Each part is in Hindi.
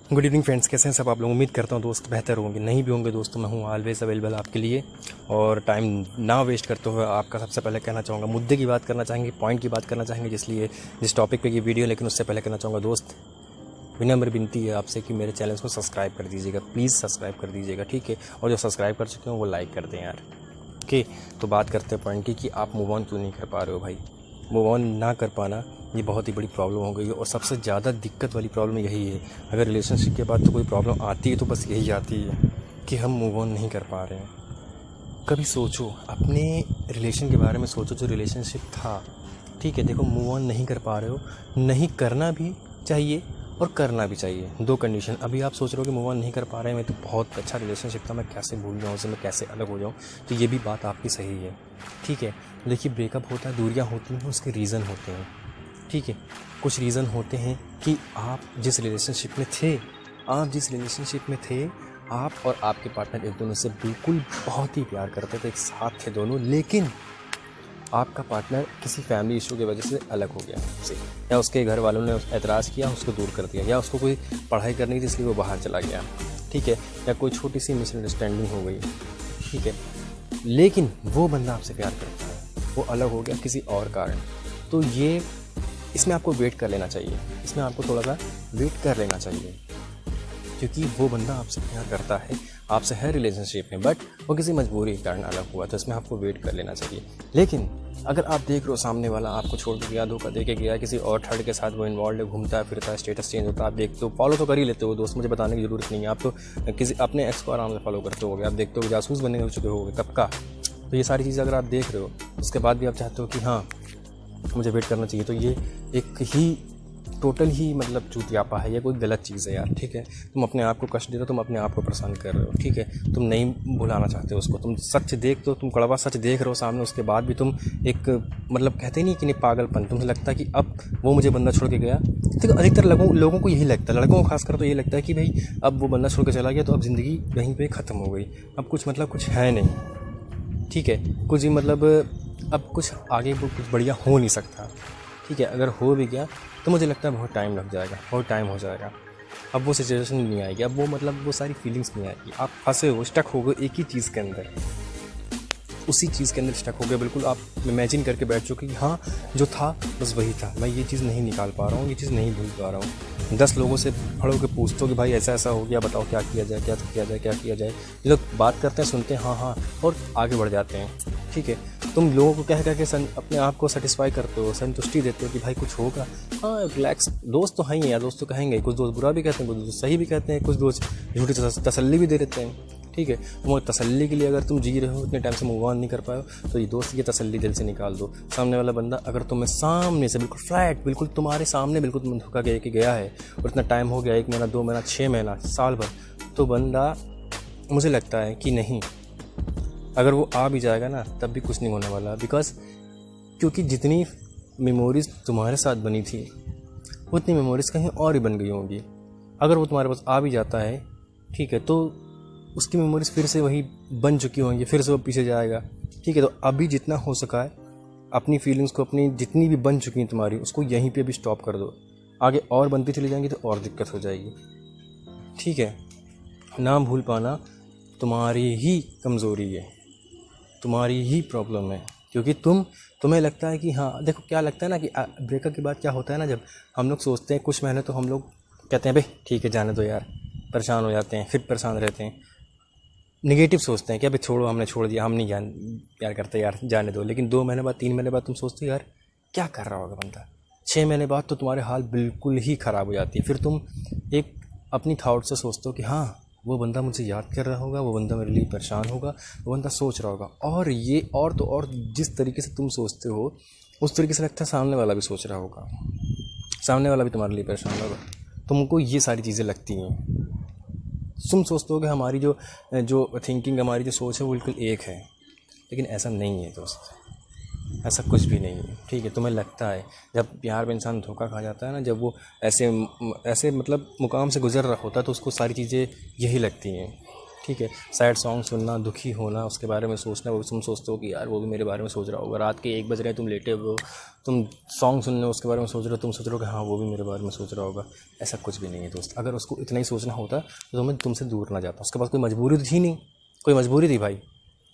गुड इवनिंग फ्रेंड्स, कैसे हैं सब आप लोग। उम्मीद करता हूँ दोस्त बेहतर होंगे, नहीं भी होंगे दोस्त तो मैं हूँ ऑलवेज अवेलेबल आपके लिए। और टाइम ना वेस्ट करते हुए आपका सबसे पहले कहना चाहूँगा, मुद्दे की बात करना चाहेंगे, पॉइंट की बात करना चाहेंगे जिस टॉपिक पे ये वीडियो। लेकिन उससे पहले कहना चाहूँगा दोस्त, विनम्र विनती है आपसे कि मेरे चैनल को सब्सक्राइब कर दीजिएगा, प्लीज़ सब्सक्राइब कर दीजिएगा, ठीक है। और जो सब्सक्राइब कर चुके हैं वो लाइक कर दें यार, ओके। तो बात करते हैं पॉइंट की कि आप मूव ऑन क्यों नहीं कर पा रहे हो भाई। मूव ऑन ना कर पाना ये बहुत ही बड़ी प्रॉब्लम हो गई है, और सबसे ज़्यादा दिक्कत वाली प्रॉब्लम यही है। अगर रिलेशनशिप के बाद तो कोई प्रॉब्लम आती है तो बस यही आती है कि हम मूव ऑन नहीं कर पा रहे हैं। कभी सोचो अपने रिलेशन के बारे में, सोचो जो रिलेशनशिप था, ठीक है। देखो, मूव ऑन नहीं कर पा रहे हो, नहीं करना भी चाहिए और करना भी चाहिए, दो कंडीशन। अभी आप सोच रहे हो कि मूव ऑन नहीं कर पा रहे हैं, मैं तो बहुत अच्छा रिलेशनशिप था, मैं कैसे भूल जाऊँ उसे, मैं कैसे अलग हो जाऊँ। तो ये भी बात आपकी सही है, ठीक है। देखिए, ब्रेकअप होता है, दूरियाँ होती हैं, उसके रीज़न होते हैं, ठीक है। कुछ रीज़न होते हैं कि आप जिस रिलेशनशिप में थे, आप और आपके पार्टनर एक दूसरे से बिल्कुल बहुत ही प्यार करते थे, एक साथ थे दोनों, लेकिन आपका पार्टनर किसी फैमिली इशू की वजह से अलग हो गया उससे, या उसके घर वालों ने एतराज़ किया, उसको दूर कर दिया, या उसको कोई पढ़ाई करनी थी इसलिए वो बाहर चला गया, ठीक है, या कोई छोटी सी मिसअंडरस्टैंडिंग हो गई, ठीक है। लेकिन वो बंदा आपसे प्यार करता है, वो अलग हो गया किसी और कारण। तो ये इसमें आपको वेट कर लेना चाहिए, इसमें आपको थोड़ा सा वेट कर लेना चाहिए, क्योंकि वो बंदा आपसे प्यार करता है, आपसे है रिलेशनशिप में, बट वो किसी मजबूरी के कारण अलग हुआ, तो इसमें आपको वेट कर लेना चाहिए। लेकिन अगर आप देख रहे हो सामने वाला आपको छोड़ के गया, धोखा दे के गया, किसी और थर्ड के साथ वो इन्वॉल्व है, घूमता है फिरता है, स्टेटस चेंज होता है, आप देखते हो, फॉलो तो कर ही लेते हो दोस्त, मुझे बताने की ज़रूरत नहीं है, आप तो किसी अपने एक्स को आराम से फॉलो करते होगे, आप देखते हो जासूस बनने हो चुके होगे कब का। तो ये सारी चीज़ें अगर आप देख रहे हो, उसके बाद भी आप चाहते हो कि हाँ मुझे वेट करना चाहिए, तो ये एक ही टोटल ही मतलब चूतियापा है, ये कोई गलत चीज़ है यार, ठीक है। तुम अपने आप को कष्ट दे रहे हो, तुम अपने आप को परेशान कर रहे हो, ठीक है। तुम नहीं भुलाना चाहते हो उसको, तुम सच देख दो, तुम कड़वा सच देख रहे हो सामने, उसके बाद भी तुम एक मतलब कहते नहीं कि नहीं पागलपन, तुमसे लगता है कि अब वो मुझे बंदा छोड़ के गया। ठीक है, अधिकतर लोगों को यही लगता है, लड़कों को खासकर तो यही लगता है कि भाई अब वो बंदा छोड़ के चला गया तो अब ज़िंदगी वहीं पर ख़त्म हो गई, अब कुछ मतलब कुछ है नहीं, ठीक है, कुछ ही मतलब अब कुछ आगे कुछ बढ़िया हो नहीं सकता, ठीक है। अगर हो भी गया तो मुझे लगता है बहुत टाइम लग जाएगा, बहुत टाइम हो जाएगा, अब वो सिचुएशन नहीं आएगी, अब वो मतलब वो सारी फीलिंग्स नहीं आएगी, आप फंसे हो, स्टक हो गए एक ही चीज़ के अंदर, उसी चीज़ के अंदर स्टक हो गए, बिल्कुल आप इमेजिन करके बैठ चुके कि हाँ जो था बस वही था, मैं ये चीज़ नहीं निकाल पा रहा हूँ, ये चीज़ नहीं भूल पा रहा हूँ। 10 लोगों से खड़े होकर पूछते हो कि भाई ऐसा ऐसा हो गया, बताओ क्या किया जाए, क्या किया जाए, क्या किया जाए। ये लोग बात करते हैं, सुनते हैं हाँ हाँ और आगे बढ़ जाते हैं, ठीक है। तुम लोगों को कह के अपने आप को सेटिस्फाई करते हो, संतुष्टि देते हो कि भाई कुछ होगा, हाँ रिलैक्स। दोस्त तो हैं ही यार, दोस्त तो कहेंगे, कुछ दोस्त बुरा भी कहते हैं, कुछ दोस्त सही भी कहते हैं, कुछ दोस्त झूठी तसल्ली भी दे देते हैं, ठीक है। वो तसल्ली के लिए अगर तुम जी रहे हो, इतने टाइम से मूव ऑन नहीं कर पाए हो, तो ये दोस्त की तसल्ली दिल से निकाल दो। सामने वाला बंदा अगर तुम्हें सामने से बिल्कुल फ्लैट, बिल्कुल तुम्हारे सामने बिल्कुल तुम्हें धोखा दे के गया है, और इतना टाइम हो गया, 1 महीना 2 महीना 6 महीना साल भर, तो बंदा मुझे लगता है कि नहीं, अगर वो आ भी जाएगा ना तब भी कुछ नहीं होने वाला, क्योंकि जितनी मेमोरीज़ तुम्हारे साथ बनी थी उतनी मेमोरीज़ कहीं और ही बन गई होंगी। अगर वो तुम्हारे पास आ भी जाता है, ठीक है, तो उसकी मेमोरीज़ फिर से वही बन चुकी होंगी, फिर से वो पीछे जाएगा, ठीक है। तो अभी जितना हो सका है अपनी फीलिंग्स को, अपनी जितनी भी बन चुकी हैं तुम्हारी, उसको यहीं पे भी स्टॉप कर दो। आगे और बनती चली जाएंगी तो और दिक्कत हो जाएगी, ठीक है। ना भूल पाना तुम्हारी ही कमज़ोरी है, तुम्हारी ही प्रॉब्लम है, क्योंकि तुम्हें लगता है कि हाँ, देखो क्या लगता है ना कि ब्रेकअप के बाद क्या होता है ना, जब हम लोग सोचते हैं कुछ महीने तो हम लोग कहते हैं भाई ठीक है जाने दो यार, परेशान हो जाते हैं, फिर परेशान रहते हैं, निगेटिव सोचते हैं कि अभी छोड़ो, हमने छोड़ दिया, हम नहीं प्यार करते यार, जाने दो। लेकिन 2 महीने बाद 3 महीने बाद तुम सोचते हो यार क्या कर रहा होगा बंदा, 6 महीने बाद तो तुम्हारे हाल बिल्कुल ही ख़राब हो जाती है। फिर तुम एक अपनी थाट से सोचते हो कि हाँ वो बंदा मुझे याद कर रहा होगा, वो बंदा मेरे लिए परेशान होगा, वो बंदा सोच रहा होगा, और ये और तो और जिस तरीके से तुम सोचते हो उस तरीके से लगता है सामने वाला भी सोच रहा होगा, सामने वाला भी तुम्हारे लिए परेशान होगा। तुमको ये सारी चीज़ें लगती हैं, तुम सोचते हो कि हमारी जो थिंकिंग, हमारी जो सोच है वो बिल्कुल एक है, लेकिन ऐसा नहीं है दोस्त, ऐसा कुछ भी नहीं है, ठीक है। तुम्हें लगता है जब प्यार में इंसान धोखा खा जाता है ना, जब वो ऐसे मतलब मुकाम से गुजर रहा होता है, तो उसको सारी चीज़ें यही लगती हैं, ठीक है। सैड सॉन्ग सुनना, दुखी होना, उसके बारे में सोचना, वो तुम सोचते हो कि यार वो भी मेरे बारे में सोच रहा होगा। रात के 1 बज रहे हैं, तुम लेटे हो, तुम सॉन्ग सुनने उसके बारे में सोच रहे हो, तुम सोच रहे हो कि हाँ वो भी मेरे बारे में सोच रहा होगा। ऐसा कुछ भी नहीं है दोस्त। अगर उसको इतना ही सोचना होता तो तुम्हें तुमसे दूर ना जाता। उसके पास कोई मजबूरी तो थी नहीं, कोई मजबूरी थी भाई,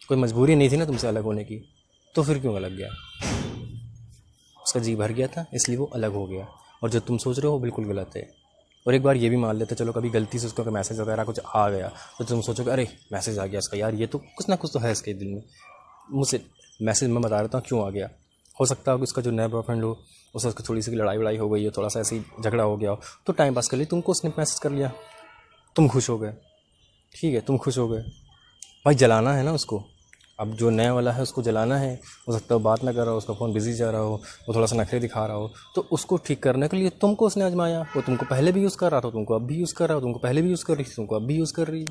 कोई मजबूरी नहीं थी ना तुमसे अलग होने की, तो फिर क्यों अलग गया? उसका जी भर गया था इसलिए वो अलग हो गया। और जो तुम सोच रहे हो वो बिल्कुल गलत है। और एक बार ये भी मान लेते, चलो कभी गलती से उसका मैसेज वगैरह कुछ आ गया तो तुम सोचोगे अरे मैसेज आ गया इसका, यार ये तो कुछ ना कुछ तो है इसके दिल में। मुझसे मैसेज मैं बता देता हूँ क्यों आ गया। हो सकता है कि उसका जो नया बॉयफ्रेंड हो उसका थोड़ी सी लड़ाई वड़ाई हो गई है, थोड़ा सा ऐसे ही झगड़ा हो गया हो, तो टाइम पास कर लिया, तुमको उसने मैसेज कर लिया, तुम खुश हो गए, ठीक है तुम खुश हो गए। भाई जलाना है ना उसको, अब जो नया वाला है उसको जलाना है। हो सकता है बात ना कर रहा हो, उसका फ़ोन बिजी जा रहा हो, वो थोड़ा सा नखरे दिखा रहा हो, तो उसको ठीक करने के लिए तुमको उसने आजमाया। वो तुमको पहले भी यूज़ कर रहा था, तुमको अब भी यूज़ कर रहा हो, तुमको पहले भी यूज़ कर रही थी, तुमको अब भी यूज़ कर रही है,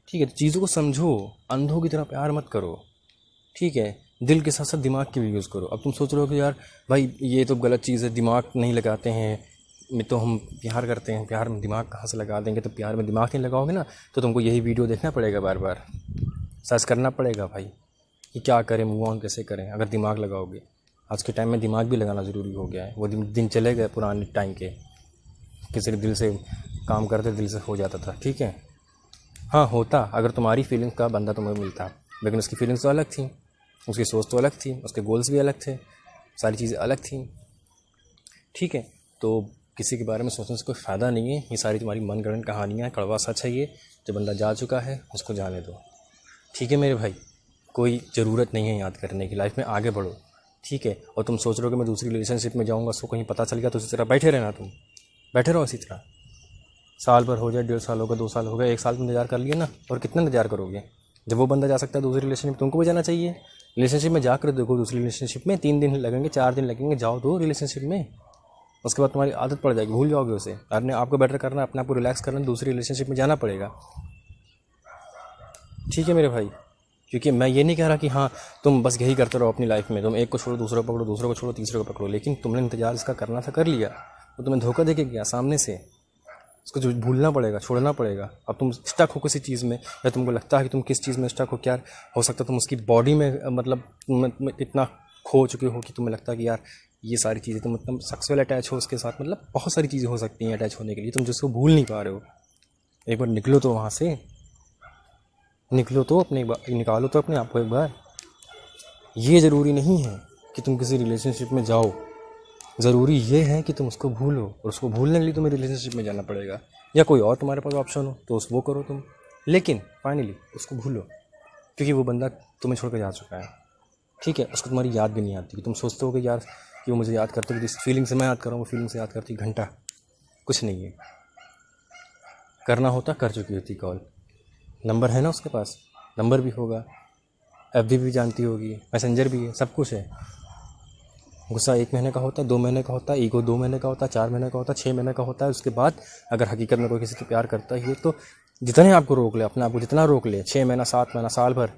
ठीक है। तो चीज़ों को समझो, अंधों की तरह प्यार मत करो, ठीक है। दिल के साथ साथ दिमाग की भी यूज़ करो। अब तुम सोच रहे हो कि यार भाई ये तो गलत चीज़ है, दिमाग नहीं लगाते हैं में तो हम प्यार करते हैं, प्यार में दिमाग कहाँ से लगा देंगे? तो प्यार में दिमाग नहीं लगाओगे ना तो तुमको यही वीडियो देखना पड़ेगा, बार बार सर्च करना पड़ेगा भाई कि क्या करें, मूव ऑन कैसे करें। अगर दिमाग लगाओगे, आज के टाइम में दिमाग भी लगाना ज़रूरी हो गया है। वो दिन चले गए पुराने टाइम के, किसी के दिल से काम करते दिल से हो जाता था, ठीक है। हाँ होता अगर तुम्हारी फीलिंग्स का बंदा तुम्हें मिलता, लेकिन उसकी फीलिंग्स तो अलग थी, उसकी सोच तो अलग थी, उसके गोल्स भी अलग थे, सारी चीज़ें अलग थी, ठीक है। तो किसी के बारे में सोचने से कोई फ़ायदा नहीं है। ये सारी तुम्हारी मनगढ़ंत कहानियाँ हैं, कड़वा सच है ये। जो बंदा जा चुका है उसको जाने दो, ठीक है मेरे भाई। कोई ज़रूरत नहीं है याद करने की, लाइफ में आगे बढ़ो, ठीक है। और तुम सोच रहे हो कि मैं दूसरी रिलेशनशिप में जाऊँगा, उसको कहीं पता चल गया तो उसी तरह बैठे रहना, तुम बैठे रहो इसी तरह। साल भर हो जाए, 1.5 साल हो गया, 2 साल हो गए, 1 साल तुम इंतजार कर लिए ना, और कितना इंतजार करोगे? जब वो बंदा जा सकता है दूसरी रिलेशनशिप में, तुमको भी जाना चाहिए। रिलेशनशिप में जाकर देखो, दूसरी रिलेशनशिप में 3 दिन लगेंगे, 4 दिन लगेंगे, जाओ दो रिलेशनशिप में। उसके बाद तुम्हारी आदत पड़ जाएगी, भूल जाओगे उसे। अपने आपको बेटर करना, अपने आप को रिलैक्स करना, दूसरी रिलेशनशिप में जाना पड़ेगा, ठीक है मेरे भाई। क्योंकि मैं ये नहीं कह रहा कि हाँ तुम बस यही करते रहो अपनी लाइफ में, तुम एक को छोड़ो दूसरा पकड़ो, दूसरे को छोड़ो तीसरे को पकड़ो, लेकिन तुमने इंतजार इसका करना था कर लिया, वो तुम्हें धोखा दे के गया सामने से, उसको जो भूलना पड़ेगा, छोड़ना पड़ेगा। अब तुम स्टक हो किसी चीज़ में, या तुमको लगता है कि तुम किस चीज़ में स्टक हो, क्या हो सकता है तुम उसकी बॉडी में मतलब तुम इतना खो चुके हो कि तुम्हें लगता है कि यार ये सारी चीज़ें, तुम मतलब सेक्सुअल अटैच हो उसके साथ, मतलब बहुत सारी चीज़ें हो सकती हैं अटैच होने के लिए, तुम जिसको भूल नहीं पा रहे हो। एक बार निकलो तो वहाँ से, निकलो तो अपने निकालो तो अपने आप को एक बार। ये ज़रूरी नहीं है कि तुम किसी रिलेशनशिप में जाओ, ज़रूरी ये है कि तुम उसको भूलो, और उसको भूलने के लिए तुम्हें रिलेशनशिप में जाना पड़ेगा, या कोई और तुम्हारे पास ऑप्शन हो तो वो करो तुम, लेकिन फाइनली उसको भूलो, क्योंकि वो बंदा तुम्हें छोड़ कर जा चुका है, ठीक है। उसको तुम्हारी याद भी नहीं आती, तुम सोचते हो कि यार कि वो मुझे याद करते हो, जिस फीलिंग से मैं याद कर रहा हूँ वो फीलिंग से याद करती घंटा, कुछ नहीं है। करना होता कर चुकी होती कॉल, नंबर है ना उसके पास, नंबर भी होगा, FB भी जानती होगी, मैसेंजर भी है, सब कुछ है। गुस्सा 1 महीने का होता है, 2 महीने का होता है, ईगो 2 महीने का होता है, 4 महीने का होता है, 6 महीने का होता है। उसके बाद अगर हकीकत में कोई किसी से प्यार करता ही है तो जितने आपको रोक ले, अपने आप को जितना रोक ले, 6 महीना 7 महीना साल भर,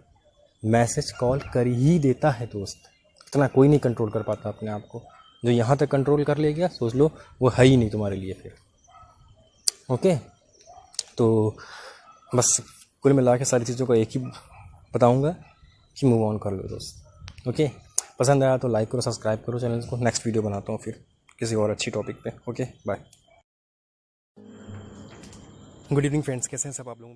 मैसेज कॉल कर ही देता है दोस्त। इतना कोई नहीं कंट्रोल कर पाता अपने आप को। जो यहाँ तक कंट्रोल कर ले गया, सोच लो वो है ही नहीं तुम्हारे लिए फिर, ओके। तो बस कुल मिला के सारी चीज़ों को एक ही बताऊँगा कि मूव ऑन कर लो दोस्त, ओके। पसंद आया तो लाइक करो, सब्सक्राइब करो चैनल को। नेक्स्ट वीडियो बनाता हूँ फिर किसी और अच्छी टॉपिक पे, okay bye. Good evening friends, कैसे हैं सब आप लोग?